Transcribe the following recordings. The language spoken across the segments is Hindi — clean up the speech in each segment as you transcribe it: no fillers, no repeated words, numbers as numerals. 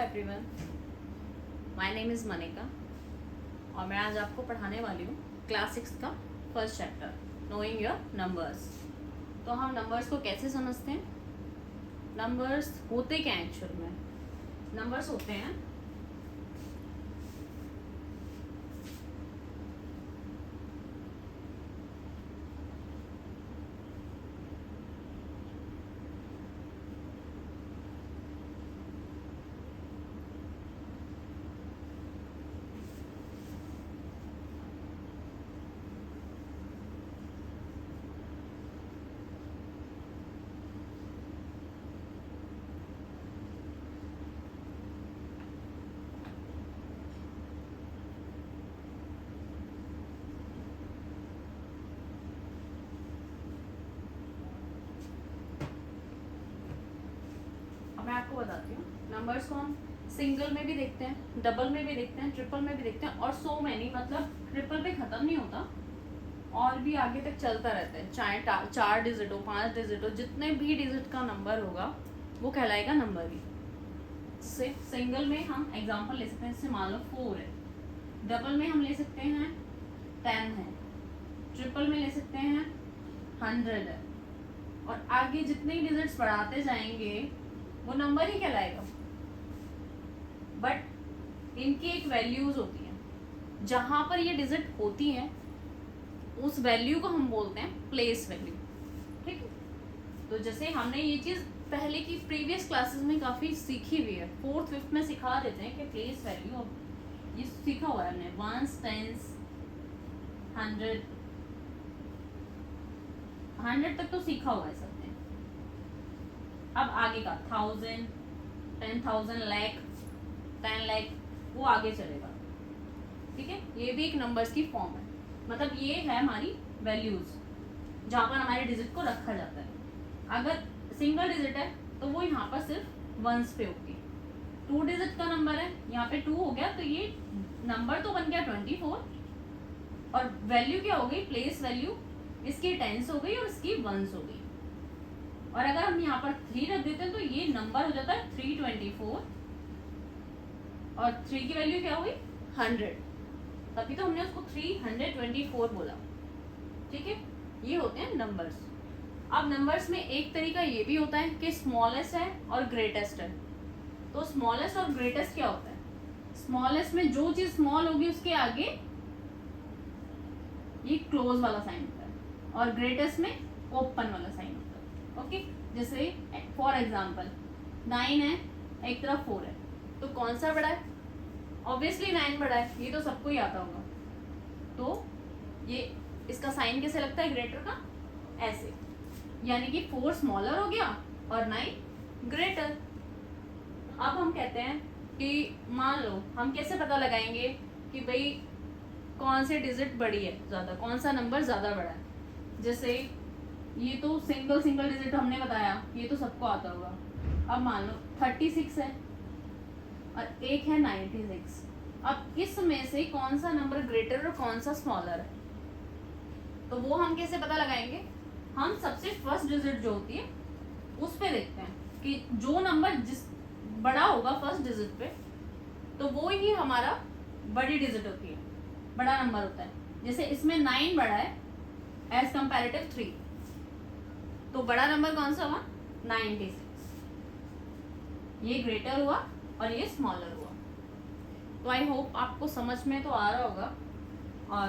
Everyone, my name is Manika और मैं आज आपको पढ़ाने वाली हूँ क्लास 6 का first chapter knowing your numbers. तो हम नंबर्स को कैसे समझते हैं, नंबर्स होते क्या हैं एक्चुअल में। नंबर्स होते हैं मैं आपको बताती हूँ। नंबर्स को हम सिंगल में भी देखते हैं, डबल में भी देखते हैं, ट्रिपल में भी देखते हैं और सो मैनी, मतलब ट्रिपल पे खत्म नहीं होता और भी आगे तक चलता रहता है। चाहे 4 डिजिट हो, 5 डिजिट हो, जितने भी डिजिट का नंबर होगा वो कहलाएगा नंबर ही। से सिंगल में हम एग्जांपल ले सकते हैं, जैसे मान लो 4 है, डबल में हम ले सकते हैं 10 है, ट्रिपल में ले सकते हैं 100 है और आगे जितने डिजिट्स बढ़ाते जाएंगे वो नंबर ही कहलाएगा। बट इनकी एक वैल्यूज होती हैं, जहां पर ये डिजिट होती हैं उस वैल्यू को हम बोलते हैं प्लेस वैल्यू। ठीक है, तो जैसे हमने ये चीज पहले की प्रीवियस क्लासेस में काफी सीखी हुई है, 4th 5th में सिखा देते हैं कि प्लेस वैल्यू, ये सीखा हुआ है हमने, 1s 10s 100 तक तो सीखा हुआ है सबने। अब आगे का 1000 10,000 लाख 10 लाख वो आगे चलेगा। ठीक है, ये भी एक नंबर्स की फॉर्म है, मतलब ये है हमारी वैल्यूज जहाँ पर हमारे डिजिट को रखा जाता है। अगर सिंगल डिजिट है तो वो यहाँ पर सिर्फ वंस पे होगी। 2 डिजिट का नंबर है, यहाँ पे 2 हो गया तो ये नंबर तो बन गया 24 और वैल्यू क्या हो गई, प्लेस वैल्यू, इसकी 10s हो गई और इसकी 1s हो गई। और अगर हम यहाँ पर 3 रख देते हैं तो ये नंबर हो जाता है 324 और 3 की वैल्यू क्या हुई 100, तभी तो हमने उसको 324 बोला। ठीक है, ये होते हैं नंबर्स। अब नंबर्स में एक तरीका ये भी होता है कि स्मॉलेस्ट है और ग्रेटेस्ट है। तो स्मॉलेस्ट और ग्रेटेस्ट क्या होता है, स्मॉलेस्ट में जो चीज स्मॉल होगी उसके आगे ये क्लोज वाला साइन होता है और ग्रेटेस्ट में ओपन वाला साइन होता है। ओके, जैसे फॉर एग्जाम्पल 9 है, एक तरफ 4 है, तो कौन सा बड़ा है, ऑब्वियसली 9 बड़ा है, ये तो सबको ही आता होगा। तो ये इसका साइन कैसे लगता है ग्रेटर का, ऐसे, यानी कि 4 स्मॉलर हो गया और 9 ग्रेटर। अब हम कहते हैं कि मान लो हम कैसे पता लगाएंगे कि भाई कौन से डिजिट बड़ी है ज़्यादा, कौन सा नंबर ज़्यादा बड़ा है। जैसे ये तो सिंगल डिजिट हमने बताया, ये तो सबको आता होगा। अब मान लो 36 है और एक है 96। अब इसमें से कौन सा नंबर ग्रेटर और कौन सा स्मॉलर है, तो वो हम कैसे पता लगाएंगे, हम सबसे फर्स्ट डिजिट जो होती है उस पे देखते हैं कि जो नंबर जिस बड़ा होगा फर्स्ट डिजिट पे तो वो ही हमारा बड़ी डिजिट होती है, बड़ा नंबर होता है। जैसे इसमें 9 बड़ा है एज कंपैरेटिव 3, तो बड़ा नंबर कौन सा हुआ 96, ये ग्रेटर हुआ और ये स्मॉलर हुआ। तो आई होप आपको समझ में तो आ रहा होगा। और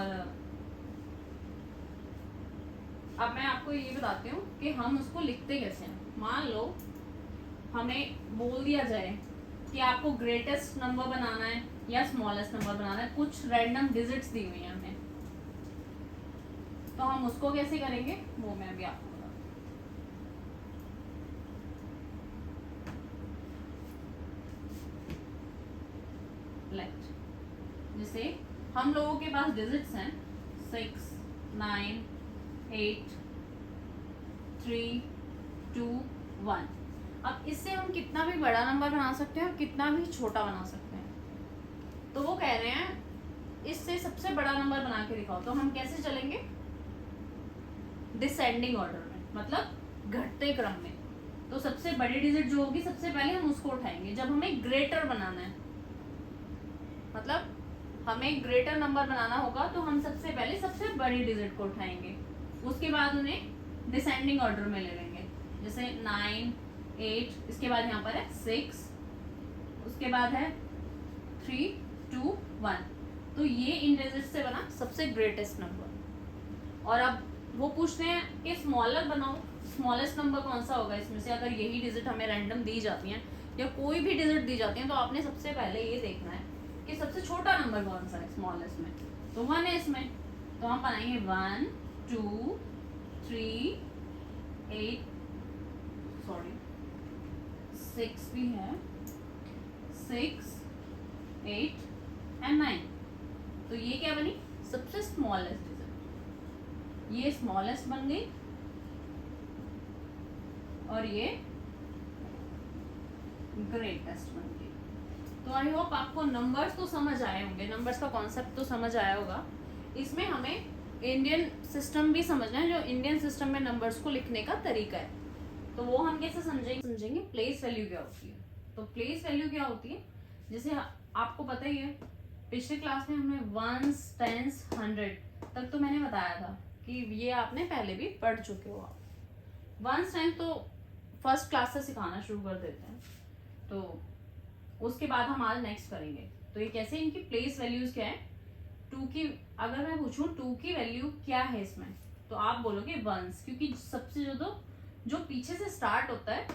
अब मैं आपको ये बताती हूँ कि हम उसको लिखते कैसे हैं। मान लो हमें बोल दिया जाए कि आपको ग्रेटेस्ट नंबर बनाना है या स्मॉलेस्ट नंबर बनाना है, कुछ रैंडम डिजिट्स दी हुई हैं हमें, तो हम उसको कैसे करेंगे वो मैं भी आपको बताऊँ। जैसे हम लोगों के पास डिजिट्स हैं 6 9 8 3 2 1। अब इससे हम कितना भी बड़ा नंबर बना सकते हैं और कितना भी छोटा बना सकते हैं। तो वो कह रहे हैं इससे सबसे बड़ा नंबर बना के दिखाओ, तो हम कैसे चलेंगे, डिसेंडिंग ऑर्डर में, मतलब घटते क्रम में। तो सबसे बड़ी डिजिट जो होगी सबसे पहले हम उसको उठाएंगे। जब हमें ग्रेटर बनाना है, मतलब हमें ग्रेटर नंबर बनाना होगा, तो हम सबसे पहले सबसे बड़ी डिजिट को उठाएंगे, उसके बाद उन्हें डिसेंडिंग ऑर्डर में ले लेंगे। जैसे 9, 8, इसके बाद यहाँ पर है 6, उसके बाद है 3, 2, 1। तो ये इन डिजिट से बना सबसे ग्रेटेस्ट नंबर। और अब वो पूछते हैं कि स्मॉलर बनाओ, स्मॉलेस्ट नंबर कौन सा होगा इसमें से। अगर यही डिजिट हमें रैंडम दी जाती हैं या कोई भी डिजिट दी जाती है, तो आपने सबसे पहले ये देखना है कि सबसे छोटा नंबर कौन सा है स्मॉलेस्ट में। तो 1 है इसमें, तो हम बनाएंगे 1, 2, 3, 8, सॉरी 6 भी है, 6, 8 एंड 9। तो ये क्या बनी, सबसे स्मॉलेस्ट डिजिट। ये स्मॉलेस्ट बन गई और ये ग्रेटेस्ट बन गई। तो आई होप आपको नंबर्स तो समझ आए होंगे, नंबर्स का कॉन्सेप्ट तो समझ आया होगा। इसमें हमें इंडियन सिस्टम भी समझना है, जो इंडियन सिस्टम में नंबर्स को लिखने का तरीका है। तो वो हम कैसे समझेंगे प्लेस वैल्यू क्या होती है। तो प्लेस वैल्यू क्या होती है, जैसे आपको पता ही है, पिछले क्लास में हमने वंस, टेंस, 100 तक तो मैंने बताया था कि ये आपने पहले भी पढ़ चुके हो आप। वंस टेंस तो फर्स्ट क्लास से सिखाना शुरू कर देते हैं, तो उसके बाद हम आज नेक्स्ट करेंगे। तो ये कैसे, इनकी प्लेस वैल्यूज क्या है। 2 की, अगर मैं पूछूं 2 की वैल्यू क्या है इसमें, तो आप बोलोगे वंस, क्योंकि सबसे जो पीछे से स्टार्ट होता है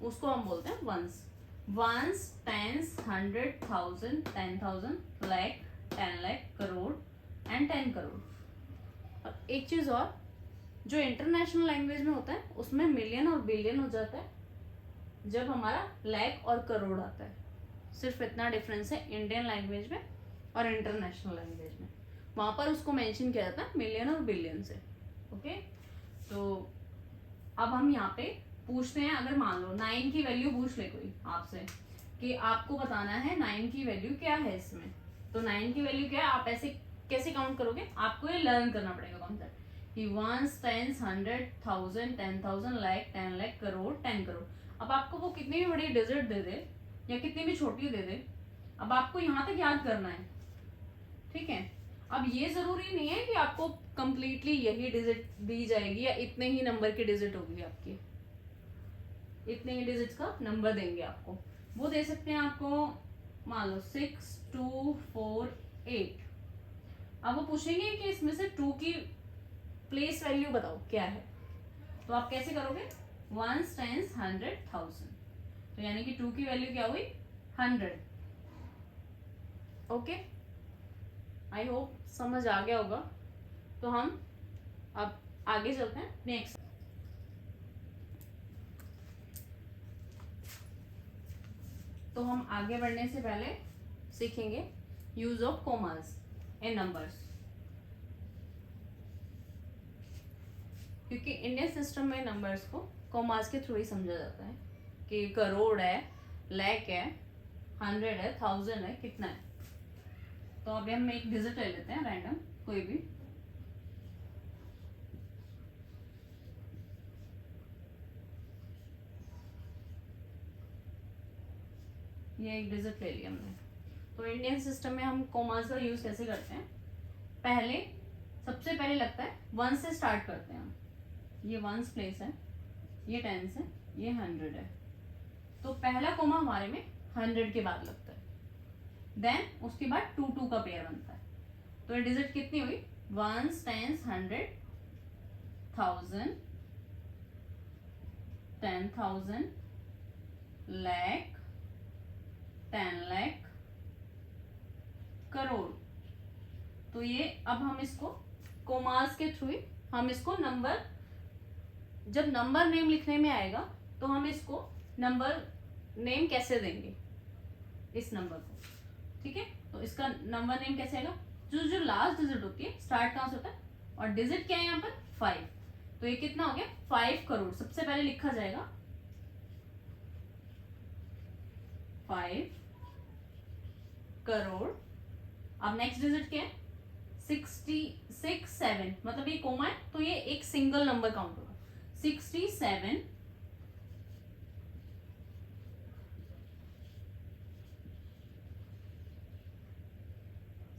उसको हम बोलते हैं ones. Ones, tens, 100, 1000, 10,000, lakh, 10 lakh, crore and 10 crore. और एक चीज और, जो इंटरनेशनल लैंग्वेज में होता है उसमें मिलियन और बिलियन हो जाता है जब हमारा लाख और करोड़ आता है। सिर्फ इतना डिफरेंस है इंडियन लैंग्वेज में और इंटरनेशनल लैंग्वेज में, वहां पर उसको मेंशन किया जाता है मिलियन और बिलियन से। ओके, तो अब हम यहाँ पे पूछते हैं, अगर मान लो 9 की वैल्यू पूछ ले कोई आपसे कि आपको बताना है 9 की वैल्यू क्या है इसमें, तो 9 की वैल्यू क्या है, आप ऐसे कैसे काउंट करोगे, आपको ये लर्न करना पड़ेगा कॉन्सेप्ट कि वंस, टेंस, 100, 1000, 10,000, लाख, 10 लाख, करोड़, 10 करोड़। अब आपको वो कितनी भी बड़ी डिजिट दे दे या कितनी भी छोटी दे दे, अब आपको यहाँ तक याद करना है, ठीक है। अब ये जरूरी नहीं है कि आपको कंप्लीटली यही डिजिट दी जाएगी या इतने ही नंबर की डिजिट होगी आपकी, इतने ही डिजिट्स का नंबर देंगे आपको। वो दे सकते हैं आपको, मान लो 6, 2, 4, 8। अब वो पूछेंगे कि इसमें से 2 की प्लेस वैल्यू बताओ क्या है, तो आप कैसे करोगे, वंस, टेंस, 100, 1000। तो यानी कि 2 की वैल्यू क्या हुई, 100। ओके, आई होप समझ आ गया होगा। तो हम अब आगे चलते हैं नेक्स्ट। तो हम आगे बढ़ने से पहले सीखेंगे use of commas in numbers, क्योंकि इंडियन सिस्टम में नंबर्स को कोमास के थ्रू ही समझा जाता है कि करोड़ है, लाख है, 100 है, 1000 है, कितना है। तो अभी हम एक डिजिट ले लेते हैं रैंडम कोई भी, ये एक डिजिट ले लिया हमने। तो इंडियन सिस्टम में हम कोमास का यूज कैसे करते हैं, पहले सबसे पहले लगता है 1 से स्टार्ट करते हैं हम, ये 1 प्लेस है, ये 10 है, ये 100 है, तो पहला कोमा हमारे में 100 के बाद लगता है, देन उसके बाद 2 2 का पेयर बनता है। तो ये डिजिट कितनी हुई, 1, 10, 100, 1000, 10,000, लाख, 10 लाख, करोड़। तो ये अब हम इसको कोमास के थ्रू हम इसको नंबर, जब नंबर नेम लिखने में आएगा तो हम इसको नंबर नेम कैसे देंगे इस नंबर को, ठीक है। तो इसका नंबर नेम कैसे आएगा, जो लास्ट डिजिट होती है, स्टार्ट कहां से होता है, और डिजिट क्या है यहाँ पर 5। तो ये कितना हो गया, 5 करोड़। सबसे पहले लिखा जाएगा 5 करोड़। अब नेक्स्ट डिजिट क्या है, 67, मतलब ये कोमा है तो ये एक सिंगल नंबर काउंट होगा, 67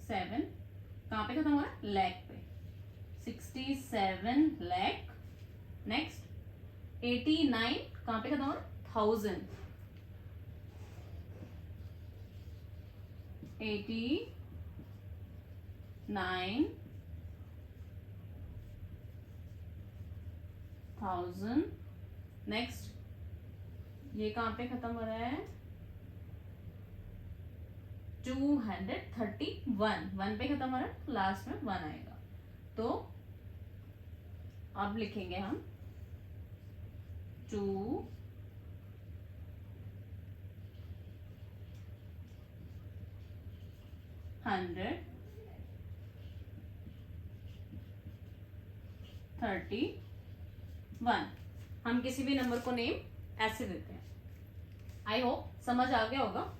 कहाँ पे खत्म हो रहा है, लैख पे, 67 लैख। नेक्स्ट 89 कहाँ पे खत्म हो रहा है, 1000, 89,000। नेक्स्ट ये कहाँ पे खत्म हो रहा है, 231, 1 पे खत्म हो रहा है, लास्ट में 1 आएगा। तो अब लिखेंगे हम 231। हम किसी भी नंबर को नेम ऐसे देते हैं। आई होप समझ आ गया होगा।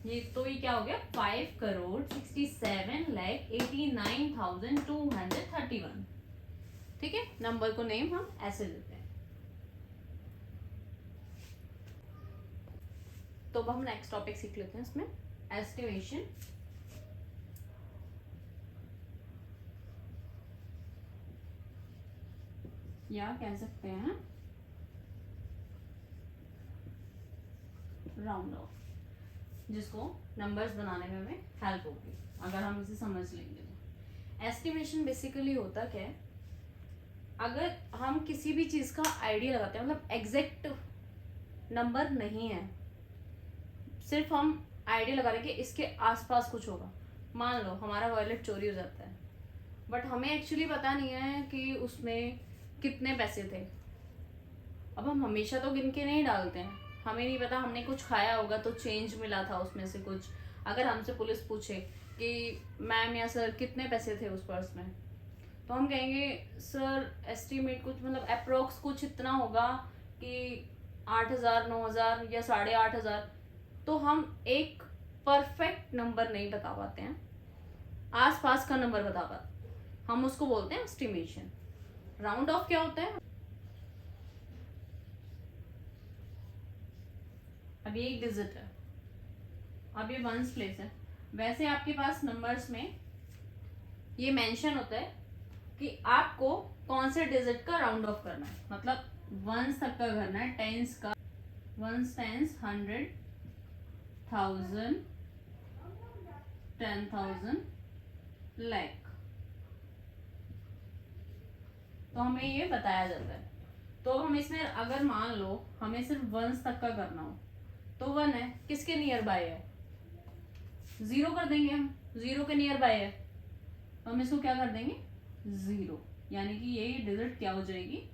ये तो ये क्या हो गया, 5,67,89,231। ठीक है, नंबर को नेम हम ऐसे देते हैं। तो अब हम नेक्स्ट टॉपिक सीख लेते हैं इसमें, एस्टिमेशन। या कह सकते हैं राउंड ऑफ, जिसको नंबर्स बनाने में हमें हेल्प होगी अगर हम इसे समझ लेंगे तो। एस्टिमेशन बेसिकली होता क्या है, अगर हम किसी भी चीज़ का आइडिया लगाते हैं, मतलब एग्जैक्ट नंबर नहीं है, सिर्फ हम आइडिया लगा रहे हैं कि इसके आसपास कुछ होगा। मान लो हमारा वॉलेट चोरी हो जाता है, बट हमें एक्चुअली पता नहीं है कि उसमें कितने पैसे थे। अब हम हमेशा तो गिन के नहीं डालते हैं, हमें नहीं पता, हमने कुछ खाया होगा तो चेंज मिला था उसमें से कुछ। अगर हमसे पुलिस पूछे कि मैम या सर कितने पैसे थे उस पर्स में, तो हम कहेंगे सर एस्टिमेट कुछ, मतलब अप्रोक्स कुछ इतना होगा कि 8,000, 9,000 या 8,500। तो हम एक परफेक्ट नंबर नहीं बता पाते हैं, आसपास का नंबर बता पाते, हम उसको बोलते हैं एस्टिमेशन। राउंड ऑफ क्या होता है, अब ये एक डिजिट है, अब ये वंस प्लेस है। वैसे आपके पास नंबर्स में ये मेंशन होता है कि आपको कौन से डिजिट का राउंड ऑफ करना है, मतलब वंस तक का करना है, टेंस का, वंस, टेंस, 100, 1000, 10,000, लाख। तो हमें ये बताया जाता है। तो हम इसमें अगर मान लो हमें सिर्फ वंस तक का करना हो, तो 1 है, किसके नियर बाय है, 0 कर देंगे हम, 0 के नियर बाय है, तो हम इसको क्या कर देंगे, 0। यानी कि ये डिजिट क्या हो जाएगी,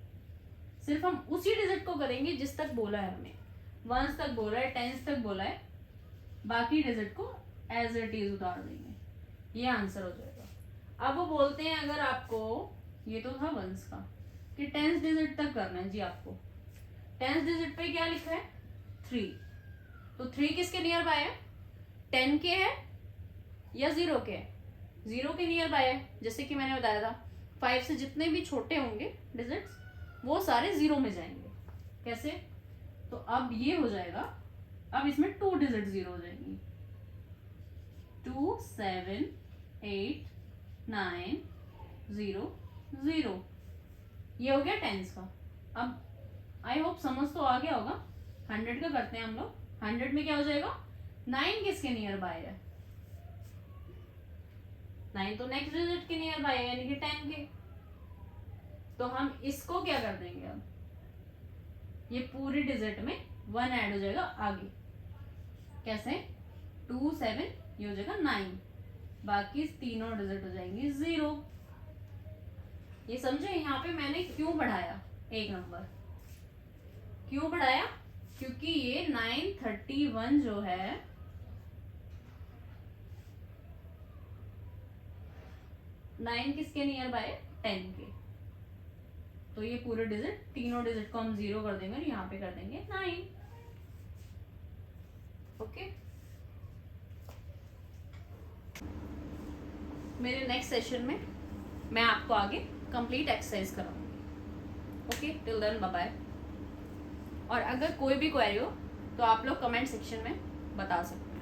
सिर्फ हम उसी डिजिट को करेंगे जिस तक बोला है हमने, वंस तक बोला है, टेंस तक बोला है, बाकी डिजिट को एज इट इज उतार देंगे, ये आंसर हो जाएगा। अब वो बोलते हैं अगर आपको, ये तो था वंस का, कि टेंस डिजिट तक करना है जी आपको, टेंस डिजिट पे क्या लिखा है, 3। तो 3 किसके नियर बाय है, 10 के है या 0 के है, 0 के नियर बाय है। जैसे कि मैंने बताया था 5 से जितने भी छोटे होंगे डिजिट्स वो सारे 0 में जाएंगे। कैसे, तो अब ये हो जाएगा, अब इसमें 2 डिजिट 0 हो जाएंगी, 2, 7, 8, 9, 0, 0। ये हो गया टेंस का। अब आई होप समझ तो आ गया होगा। 100 का करते हैं हम लोग, 100 में क्या हो जाएगा, 9 किसके नियर बाय है, 9 तो नेक्स्ट डिजिट के नियर बाय है, यानी कि 10 के। तो हम इसको क्या कर देंगे, अब ये पूरी डिजिट में 1 ऐड हो जाएगा आगे। कैसे, 2, 7, ये हो जाएगा 9, बाकी तीनों डिजिट हो जाएंगी 0। ये समझे, यहाँ पे मैंने क्यों बढ़ाया एक नंबर, क्यों बढ़ाया, क्योंकि ये 931 जो है, 9 किसके नियर बाय, 10 के। तो ये पूरे डिजिट, तीनों डिजिट को हम 0 कर देंगे और यहाँ पे कर देंगे 9। ओके, मेरे नेक्स्ट सेशन में मैं आपको आगे कंप्लीट एक्सरसाइज कराऊंगी। Okay, till then bye bye. और अगर कोई भी क्वेरी हो तो आप लोग कमेंट सेक्शन में बता सकते हैं।